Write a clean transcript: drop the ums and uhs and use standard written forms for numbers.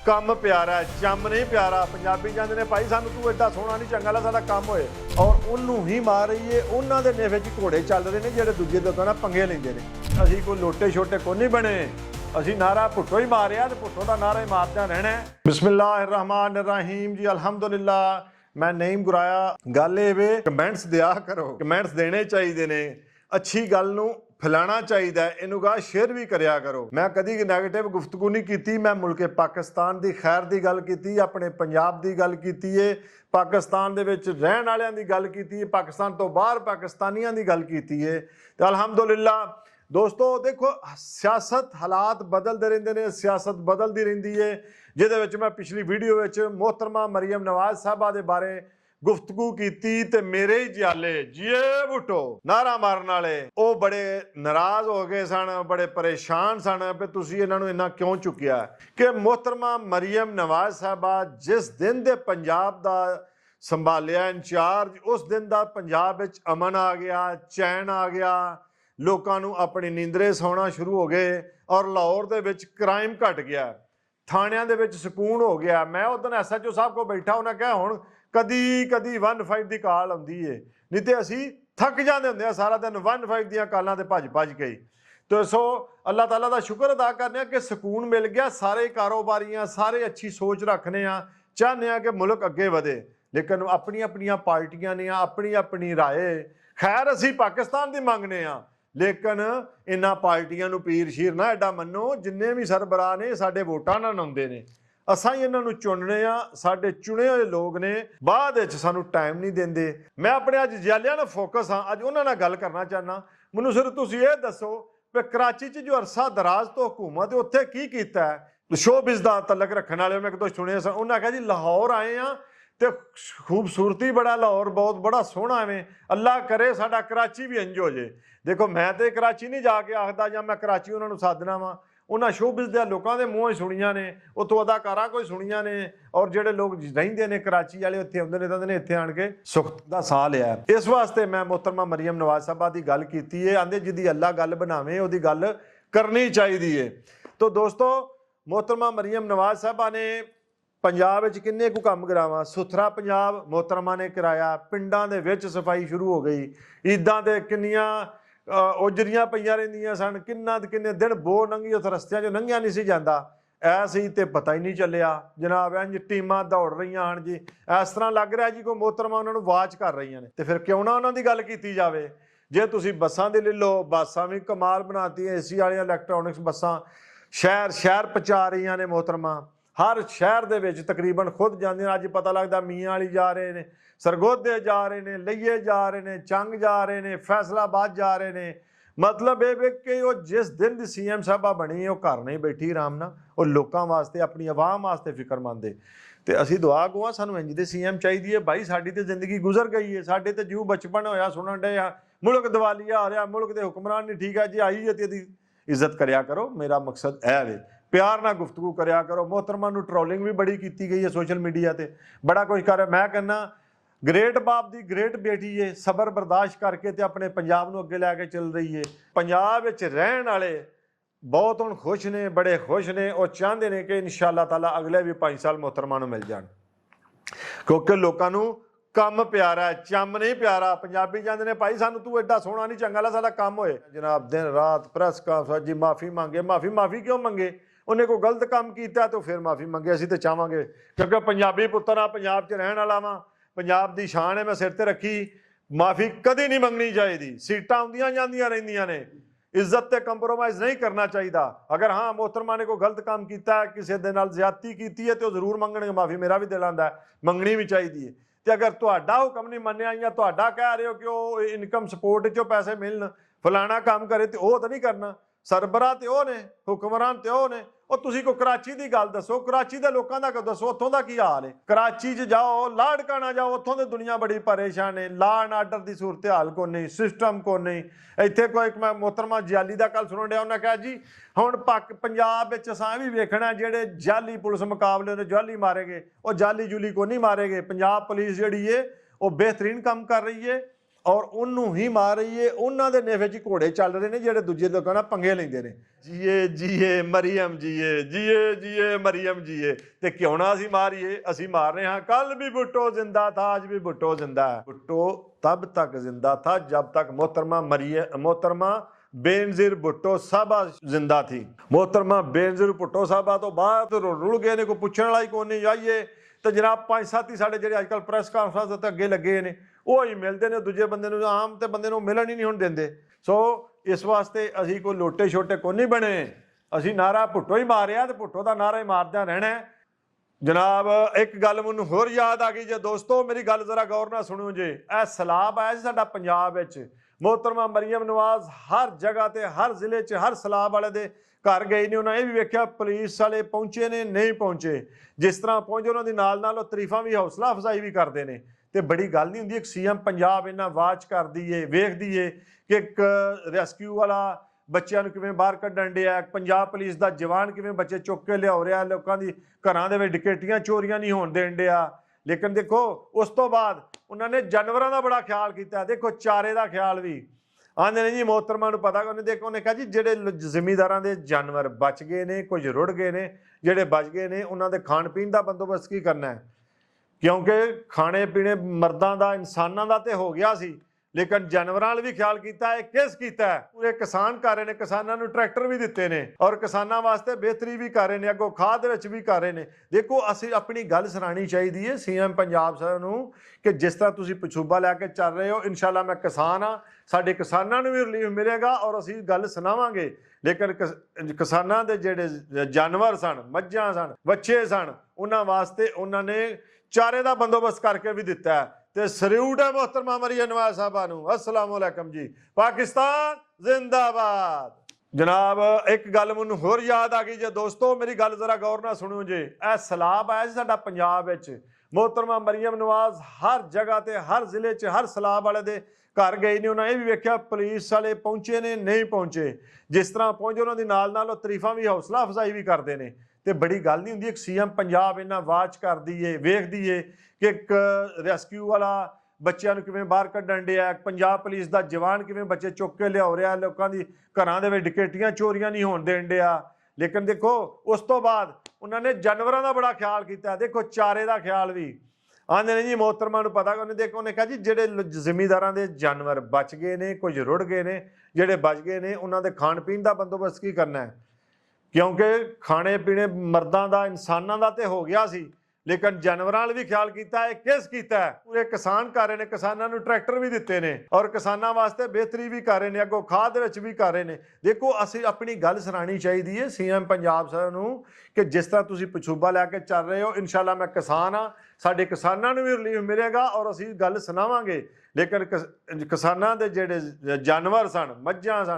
ਕੰਮ ਪਿਆਰਾ ਚੰਮ ਨਹੀਂ ਪਿਆਰਾ। ਪੰਜਾਬੀ ਕਹਿੰਦੇ ਨੇ ਭਾਈ ਸਾਨੂੰ ਤੂੰ ਐਡਾ ਸੋਹਣਾ ਨਹੀਂ ਚੰਗਾ ਲਾ ਸਾਡਾ ਕੰਮ ਹੋਏ, ਔਰ ਉਹਨੂੰ ਹੀ ਮਾਰ ਰਹੀ ਏ। ਉਹਨਾਂ ਦੇ ਨੇਵੇ 'ਚ ਘੋੜੇ ਚੱਲ ਰਹੇ ਨੇ ਜਿਹੜੇ ਦੂਜੇ ਲੋਕਾਂ ਨਾਲ ਪੰਗੇ ਲੈਂਦੇ ਨੇ। ਅਸੀਂ ਕੋਈ ਲੋਟੇ ਛੋਟੇ ਕੋਈ ਨਹੀਂ ਬਣੇ, ਅਸੀਂ ਨਾਰਾ ਭੁੱਟੋ ਹੀ ਮਾਰਿਆ ਤੇ ਭੁੱਟੋ ਦਾ ਨਾਰਾ ਹੀ ਮਾਰਦਿਆਂ ਰਹਿਣਾ। ਬਿਸਮਿल्लाहिर्रहमानिर्रहीम जी अल्हम्दुलिल्लाह। मैं नहीं बुराया गल वे कमेंट्स दिया करो, कमेंट्स देने चाहिए ने, अच्छी गल नूं फैलाना चाहिए, इनू गा शेयर भी करिया करो। मैं कदी नैगेटिव गुफ्तगू नहीं की, मैं मुल्के पाकिस्तान की खैर की गल की, अपने पंजाब की गल की है, पाकिस्तान दे विच रहण वालियां दी गल की, पाकिस्तान तो बाहर पाकिस्तानियां दी गल की है। तो अल्हम्दुलिल्लाह दोस्तों देखो सियासत हालात बदलते रहते हैं, सियासत बदलती रहिंदी है। जिहदे विच मैं पिछली वीडियो विच मोहतरमा मरियम नवाज साहबा दे बारे गुफ्तगू की ते मेरे ही जियाले जिए भुट्टो नारा मारन वाले वो बड़े नाराज हो गए सन, बड़े परेशान सन भी तुसीं इन्हां नूं इन्ना क्यों चुकिया कि मोहतरमा मरियम नवाज साहबा जिस दिन दे पंजाब दा संभालिया इंचार्ज, उस दिन दा पंजाब विच अमन आ गया, चैन आ गया, लोकां नूं अपनी नींदरे सौना शुरू हो गए और लाहौर दे विच क्राइम घट गया, थाणियां दे विच सकून हो गया। मैं उस दिन SHO साहब को बैठा, उन्हें कहा हुण कदी कदी 15 की कॉल आउंदी है, नहीं तो असी थक जाते होंगे सारा दिन 15 दियां कॉलां ते भज के। तो सो अल्लाह ताला दा शुक्र अदा करने कि सकून मिल गया। सारे कारोबारियां सारे अच्छी सोच रखने चाहते हैं कि मुल्क अगे वधे, लेकिन अपनी अपनी पार्टियां ने अपनी अपनी राय। खैर असी पाकिस्तान की मंगने लेकिन इन्हां पार्टियां नूं पीर शीर ना एडा मनो। जिन्ने भी सरबराह ने साडे वोटां नाल आउंदे ने, असां ही इन्हां नूं चुनने साडे चुने हुए लोग ने, बाद विच सानूं टाइम नहीं देंदे। मैं अपने अज जियालियां नाल फोकस अज उन्हां नाल गल करना चाहना। मैनूं सिर्फ तुसीं इह दसो कि कराची च जो अरसा दराज तो हुकूमत है उत्थे की कीता है। शोबिज़ दा तलक रखण वाले मैं एक दो सुने सन, उन्हां कहा जी लाहौर आए तो खूबसूरती बड़ा लाहौर बहुत बड़ा सोहना है, अल्लाह करे साडा कराची भी इंज हो जाए। देखो मैं तो कराची नहीं जाके आखदा जां मैं कराची उन्होंने साधना वा, उन्होंने शोबिज़ दे लोगों के मूँहों सुनिया ने, उत्तों अदाकारा कोई सुनिया ने, और जोड़े लोग रहिंदे ने कराची वाले उत्थे आउंदे ने तां इत्थे आण के सुख दा साह लिया। इस वास्ते मैं मोहतरमा मरियम नवाज साहबा की गल की है। आंदे जिहदी अल्लाह गल बनावे उहदी गल करनी चाहिए है। तो दोस्तों मोहतरमा मरियम नवाज साहबा ने पंजाब विच किन्ने कु काम करावा, सुथरा पंजाब मोहतरमा ने कराया, पिंडां दे विच सफाई शुरू हो गई, ईदां दे किन्नियां उजरियां पईयां रहिंदियां सन, किन्ने दिन बो लंघी उस रस्तियां चों लंघिया नहीं सी जांदा, ऐसी ते पता ही नहीं चलिया जनाब। इंज टीमां दौड़ रहीआं हन जी, इस तरह लग रहा जी कोई मोहतरमा उन्हां नूं वाच कर रहीआं ने। ते फिर क्यों ना उन्हां दी गल कीती जावे। जे तुसीं बसां दी ले लो, बसां भी कमाल बनाती AC वालियां इलैक्ट्रॉनिक्स बसां शहर शहर पहुंचा रहीआं ने मोहतरमा। हर शहर दे विच तकरीबन खुद जांदियां। अज पता लगदा मियां वाली जा रहे ने, सरगोधे जा रहे ने, लईए जा रहे ने, चंग जा रहे ने, फैसलाबाद जा रहे ने। मतलब ये कि वो जिस दिन दी CM साहबा बनी है वो घर नहीं बैठी आराम नाल, वो लोगों वास्ते अपनी आवाम वास्ते फिक्रमंद है। तो असी दुआ गो सानूं इंज दे CM चाहिए है। भाई साडी ते जिंदगी गुजर गई है, साडे ते जू बचपन होया सुनन डे मुल्क दिवालिया आ रहा, मुल्क दे हुक्मरान नहीं ठीक है जी, आई है ते दी इज्जत करया करो। मेरा मकसद है वे प्यार ना गुफ्तगू करया करो। मोहतरमा नूं ट्रोलिंग भी बड़ी की गई है सोशल मीडिया ते, बड़ा कुछ कर। मैं कहना ग्रेट बाप दी ग्रेट बेटी है, सबर बर्दाश्त करके ते अपने पंजाब नूं अगे लैके चल रही है। पंजाब विच रहण वाले बहुत हुण खुश ने, बड़े खुश ने, और चाहते हैं कि इंशाअल्लाह ताला अगले भी 5 साल मोहतरमा नूं मिल जाण, क्योंकि लोकां नूं काम प्यारा चम नहीं प्यारा। पंजाबी कहते हैं भाई सानू तू एडा सोहना नहीं चंगा ला साडा काम होए। जनाब दिन रात प्रेस कॉन्फ्रेंस जी माफ़ी मंगे, माफ़ी क्यों मंगे? उन्हें कोई गलत काम किया तो फिर माफ़ी मंगे। असीं तो चाहांगे क्योंकि पंजाबी पुत्तर आ, पंजाब च रहण वाला वां, पंजाब दी शान है मैं सिर ते रखी। माफ़ी कदी नहीं मंगनी चाहिए, सीटां आउंदियां जांदियां रहिंदियां ने, इज्जत ते कंप्रोमाइज़ नहीं करना चाहिए। अगर हाँ मोहतरमा ने कोई गलत काम किया, किसी दे नाल ज़्यादती की है तो जरूर मंगणगे माफ़ी, मेरा भी दिल आंदा मंगनी भी चाहिए। तो अगर तुहाडा हुक्म नहीं मन्निया या तुहाडा कह रहे हो कि वो इनकम सपोर्ट चो पैसे मिलन, फलाना काम करे, तो वह तो नहीं करना। सरबराह तो वह ने, हुक्मरान तो वह ने। और तुसीं कोई कराची की गल दसो, कराची के लोगों का दसो उत्थों का की हाल है। कराची च जाओ, लाड़काना जाओ, उत्थों की दुनिया बड़ी परेशान है। लॉ एंड आर्डर की सूरत हाल को नहीं, सिस्टम को नहीं। इत्थे कोई मैं मोहतरमा जाली का कल सुन रहा, उन्हें कहा जी हुण पंजाब विच असां भी वेखना जिहड़े जाली पुलिस मुकाबले ने जाली मारे गए, वो जाली जुली को नहीं मारे गए। पंजाब पुलिस जिहड़ी है वो बेहतरीन काम कर रही है, ਔਰ ਉਹਨੂੰ ਹੀ ਮਾਰ ਰਹੀ ਏ। ਉਹਨਾਂ ਦੇ ਨੇਫੇ 'ਚ ਘੋੜੇ ਚੱਲ ਰਹੇ ਨੇ ਜਿਹੜੇ ਦੂਜੇ ਲੋਕਾਂ ਨਾਲ ਪੰਗੇ ਲੈਂਦੇ ਨੇ। ਜੀਏ ਜੀਏ ਮਰੀਮ ਜੀਏ, ਜੀਏ ਜੀਏ ਮਰੀਮ ਜੀਏ। ਤੇ ਕਿਉਂ ਨਾ ਅਸੀਂ ਮਾਰੀਏ, ਅਸੀਂ ਮਾਰ ਰਹੇ ਹਾਂ। ਕੱਲ ਵੀ भुट्टो जिंदा था, आज भी भुट्टो जिंदा है। भुट्टो तब तक जिंदा था जब तक मोहतरमा बेनजीर भुट्टो साहबा जिंदा थी। मोहतरमा बेनजीर भुट्टो साहबा तो बाद रुल गए ने, कोई पूछने वाला ही कोई नहीं। आइए तो जनाब 5 साथी साढ़े ਜਿਹੜੇ ਅੱਜ ਕੱਲ੍ਹ ਪ੍ਰੈਸ ਕਾਨਫਰੰਸ ਤੇ ਅੱਗੇ ਲੱਗੇ ਨੇ, ਉਹ ਹੀ ਮਿਲਦੇ ਨੇ ਦੂਜੇ ਬੰਦੇ ਨੂੰ, ਆਮ ਤੇ ਬੰਦੇ ਨੂੰ ਮਿਲਣ ਹੀ ਨਹੀਂ ਹੁਣ ਦਿੰਦੇ। ਸੋ ਇਸ ਵਾਸਤੇ ਅਸੀਂ ਕੋਈ ਲੋਟੇ ਛੋਟੇ ਕੋਈ ਨਹੀਂ ਬਣੇ। ਅਸੀਂ ਨਾਰਾ ਭੁੱਟੋ ਹੀ ਮਾਰਿਆ ਤੇ ਭੁੱਟੋ ਦਾ ਨਾਰਾ ਹੀ ਮਾਰਦਿਆਂ ਰਹਿਣਾ। ਜਨਾਬ ਇੱਕ ਗੱਲ ਮੈਨੂੰ ਹੋਰ ਯਾਦ ਆ ਗਈ ਜੇ ਦੋਸਤੋ, ਮੇਰੀ ਗੱਲ ਜ਼ਰਾ ਗੌਰ ਨਾਲ ਸੁਣਿਓ ਜੇ। ਇਹ ਸੈਲਾਬ ਆਇਆ ਸੀ ਸਾਡਾ ਪੰਜਾਬ ਵਿੱਚ, मोहतरमा मरीम नवाज हर जगह ते हर जिले च हर सैलाब वाले दे घर गए ने। उन्हें यह भी वेख्या पुलिस वाले पहुंचे ने नहीं पहुंचे, जिस तरह पहुंचे उन्होंने नाल नाल तरीफा भी हौसला अफजाई भी करते हैं। तो बड़ी गल नहीं होंगी। एक सीएम पंजाब इन्ना वाच कर दी है, वेखदी है कि एक रेस्क्यू वाला ਬੱਚਿਆਂ ਨੂੰ ਕਿਵੇਂ ਬਾਹਰ ਕੱਢਣ ਡਿਆ, ਪੰਜਾਬ ਪੁਲਿਸ ਦਾ ਜਵਾਨ ਕਿਵੇਂ ਬੱਚੇ ਚੁੱਕ ਕੇ ਲਿਆ ਰਿਹਾ, ਲੋਕਾਂ ਦੀ ਘਰਾਂ ਦੇ ਵਿੱਚ ਡਕੈਤੀਆਂ ਚੋਰੀਆਂ ਨਹੀਂ ਹੋਣ ਦੇਣ ਡਿਆ। ਲੇਕਿਨ ਦੇਖੋ ਉਸ ਤੋਂ ਬਾਅਦ ਉਹਨਾਂ ਨੇ ਜਾਨਵਰਾਂ ਦਾ ਬੜਾ ਖਿਆਲ ਕੀਤਾ। ਦੇਖੋ ਚਾਰੇ ਦਾ ਖਿਆਲ ਵੀ ਆਂਦੇ ਨੇ ਜੀ। ਮੋਹਤਰਮਾ ਨੂੰ ਪਤਾ ਉਹਨੇ ਦੇਖੋ, ਉਹਨੇ ਕਿਹਾ ਜੀ ਜਿਹੜੇ ਜ਼ਿਮੀਂਦਾਰਾਂ ਦੇ ਜਾਨਵਰ ਬਚ ਗਏ ਨੇ, ਕੁਝ ਰੁੜ ਗਏ ਨੇ, ਜਿਹੜੇ ਬਚ ਗਏ ਨੇ ਉਹਨਾਂ ਦੇ ਖਾਣ ਪੀਣ ਦਾ ਬੰਦੋਬਸਤ ਕੀ ਕਰਨਾ ਹੈ, ਕਿਉਂਕਿ ਖਾਣੇ ਪੀਣੇ ਮਰਦਾਂ ਦਾ ਇਨਸਾਨਾਂ ਦਾ ਤੇ ਹੋ ਗਿਆ ਸੀ, ਲੇਕਿਨ ਜਾਨਵਰਾਂ ਵਾਲ ਵੀ ਖਿਆਲ ਕੀਤਾ ਹੈ। ਕਿਸ ਕੀਤਾ ਹੈ? ਪੂਰੇ ਕਿਸਾਨ ਕਰ ਰਹੇ ਨੇ, ਕਿਸਾਨਾਂ ਨੂੰ ਟਰੈਕਟਰ ਵੀ ਦਿੱਤੇ ਨੇ ਔਰ ਕਿਸਾਨਾਂ ਵਾਸਤੇ ਬਿਹਤਰੀ ਵੀ ਕਰ ਰਹੇ ਨੇ, ਅੱਗੋਂ ਖਾਦ ਦੇ ਵਿੱਚ ਵੀ ਕਰ ਰਹੇ ਨੇ। ਦੇਖੋ ਅਸੀਂ ਆਪਣੀ ਗੱਲ ਸੁਣਾਉਣੀ ਚਾਹੀਦੀ ਹੈ ਸੀਐਮ ਪੰਜਾਬ ਸਾਹਿਬ ਨੂੰ ਕਿ ਜਿਸ ਤਰ੍ਹਾਂ ਤੁਸੀਂ ਪਛੂਬਾ ਲੈ ਕੇ ਚੱਲ ਰਹੇ ਹੋ, ਇਨਸ਼ਾਅੱਲਾ ਮੈਂ ਕਿਸਾਨ ਹਾਂ, ਸਾਡੇ ਕਿਸਾਨਾਂ ਨੂੰ ਵੀ ਰਿਲੀਫ ਮਿਲੇਗਾ ਔਰ ਅਸੀਂ ਗੱਲ ਸੁਣਾਵਾਂਗੇ। ਲੇਕਿਨ ਕਿਸਾਨਾਂ ਦੇ ਜਿਹੜੇ ਜਾਨਵਰ ਸਨ, ਮੱਝਾਂ ਸਨ, ਵੱਛੇ ਸਨ, ਉਹਨਾਂ ਵਾਸਤੇ ਉਹਨਾਂ ਨੇ ਚਾਰੇ ਦਾ ਬੰਦੋਬਸਤ ਕਰਕੇ ਵੀ ਦਿੱਤਾ ਹੈ। ਤੇ ਸਲੂਟ ਹੈ मोहतरमा मरीम नवाज साहबा ਨੂੰ। अस्सलाम वालेकुम जी, पाकिस्तान जिंदाबाद। जनाब एक गल ਮੈਨੂੰ ਹੋਰ ਯਾਦ ਆ ਗਈ ਜੇ ਦੋਸਤੋ, ਮੇਰੀ ਗੱਲ ਜ਼ਰਾ ਗੌਰ ਨਾਲ ਸੁਣਿਓ ਜੇ। ਇਹ ਸੈਲਾਬ ਆਇਆ ਸੀ ਸਾਡਾ ਪੰਜਾਬ ਵਿੱਚ, मोहतरमा मरीम नवाज हर जगह ਤੇ हर ਜ਼ਿਲ੍ਹੇ 'ਚ हर ਸੈਲਾਬ ਵਾਲੇ ਦੇ ਘਰ ਗਏ ਨੇ। ਉਹਨਾਂ ਇਹ ਵੀ ਵੇਖਿਆ ਪੁਲਿਸ ਵਾਲੇ ਪਹੁੰਚੇ ਨੇ ਨਹੀਂ ਪਹੁੰਚੇ, ਜਿਸ ਤਰ੍ਹਾਂ ਪਹੁੰਚੇ ਉਹਨਾਂ ਦੀ ਨਾਲ ਨਾਲ ਤਰੀਫਾਂ ਵੀ ਹੌਸਲਾ ਅਫਜ਼ਾਈ ਵੀ ਕਰਦੇ ਨੇ। ਤੇ ਬੜੀ ਗੱਲ ਨਹੀਂ ਹੁੰਦੀ। ਇੱਕ ਸੀਐਮ ਪੰਜਾਬ ਇੰਨਾ ਵਾਚ ਕਰਦੀ ਏ, ਵੇਖਦੀ ਏ ਕਿ ਇੱਕ ਰੈਸਕਿਊ ਵਾਲਾ ਬੱਚਿਆਂ ਨੂੰ ਕਿਵੇਂ ਬਾਹਰ ਕੱਢਣ ਡਿਆ, ਪੰਜਾਬ ਪੁਲਿਸ ਦਾ ਜਵਾਨ ਕਿਵੇਂ ਬੱਚੇ ਚੁੱਕ ਕੇ ਲਿਆ ਰਿਹਾ, ਲੋਕਾਂ ਦੀ ਘਰਾਂ ਦੇ ਵਿੱਚ ਡਕੈਤੀਆਂ ਚੋਰੀਆਂ ਨਹੀਂ ਹੋਣ ਦੇਣ ਡਿਆ। ਲੇਕਿਨ ਦੇਖੋ ਉਸ ਤੋਂ ਬਾਅਦ ਉਹਨਾਂ ਨੇ ਜਾਨਵਰਾਂ ਦਾ ਬੜਾ ਖਿਆਲ ਕੀਤਾ। ਦੇਖੋ ਚਾਰੇ ਦਾ ਖਿਆਲ ਵੀ ਆਂਦੇ ਨੇ ਜੀ। ਮੋਹਤਰਮਾ ਨੂੰ ਪਤਾ ਉਹਨੇ ਦੇਖੋ, ਉਹਨੇ ਕਿਹਾ ਜੀ ਜਿਹੜੇ ਜ਼ਿਮੀਂਦਾਰਾਂ ਦੇ ਜਾਨਵਰ ਬਚ ਗਏ ਨੇ, ਕੁਝ ਰੁੜ ਗਏ ਨੇ, ਜਿਹੜੇ ਬਚ ਗਏ ਨੇ ਉਹਨਾਂ ਦੇ ਖਾਣ ਪੀਣ ਦਾ ਬੰਦੋਬਸਤ ਕੀ ਕਰਨਾ ਹੈ, ਕਿਉਂਕਿ ਖਾਣੇ ਪੀਣੇ ਮਰਦਾਂ ਦਾ ਇਨਸਾਨਾਂ ਦਾ ਤੇ ਹੋ ਗਿਆ ਸੀ, ਲੇਕਿਨ ਜਾਨਵਰਾਂ ਵਾਲ ਵੀ ਖਿਆਲ ਕੀਤਾ ਹੈ। ਕਿਸ ਕੀਤਾ ਹੈ? ਪੂਰੇ ਕਿਸਾਨ ਕਰ ਰਹੇ ਨੇ, ਕਿਸਾਨਾਂ ਨੂੰ ਟਰੈਕਟਰ ਵੀ ਦਿੱਤੇ ਨੇ ਔਰ ਕਿਸਾਨਾਂ ਵਾਸਤੇ ਬਿਹਤਰੀ ਵੀ ਕਰ ਰਹੇ ਨੇ, ਅੱਗੋਂ ਖਾਦ ਦੇ ਵਿੱਚ ਵੀ ਕਰ ਰਹੇ ਨੇ। ਦੇਖੋ ਅਸੀਂ ਆਪਣੀ ਗੱਲ ਸੁਣਾਉਣੀ ਚਾਹੀਦੀ ਹੈ ਸੀਐਮ ਪੰਜਾਬ ਸਾਹਿਬ ਨੂੰ ਕਿ ਜਿਸ ਤਰ੍ਹਾਂ ਤੁਸੀਂ ਪਛੂਬਾ ਲੈ ਕੇ ਚੱਲ ਰਹੇ ਹੋ, ਇਨਸ਼ਾਅੱਲਾ ਮੈਂ ਕਿਸਾਨ ਹਾਂ, ਸਾਡੇ ਕਿਸਾਨਾਂ ਨੂੰ ਵੀ ਰਿਲੀਫ ਮਿਲੇਗਾ ਔਰ ਅਸੀਂ ਗੱਲ ਸੁਣਾਵਾਂਗੇ। ਲੇਕਿਨ ਕਿਸਾਨਾਂ ਦੇ ਜਿਹੜੇ ਜਾਨਵਰ ਸਨ, ਮੱਝਾਂ ਸਨ,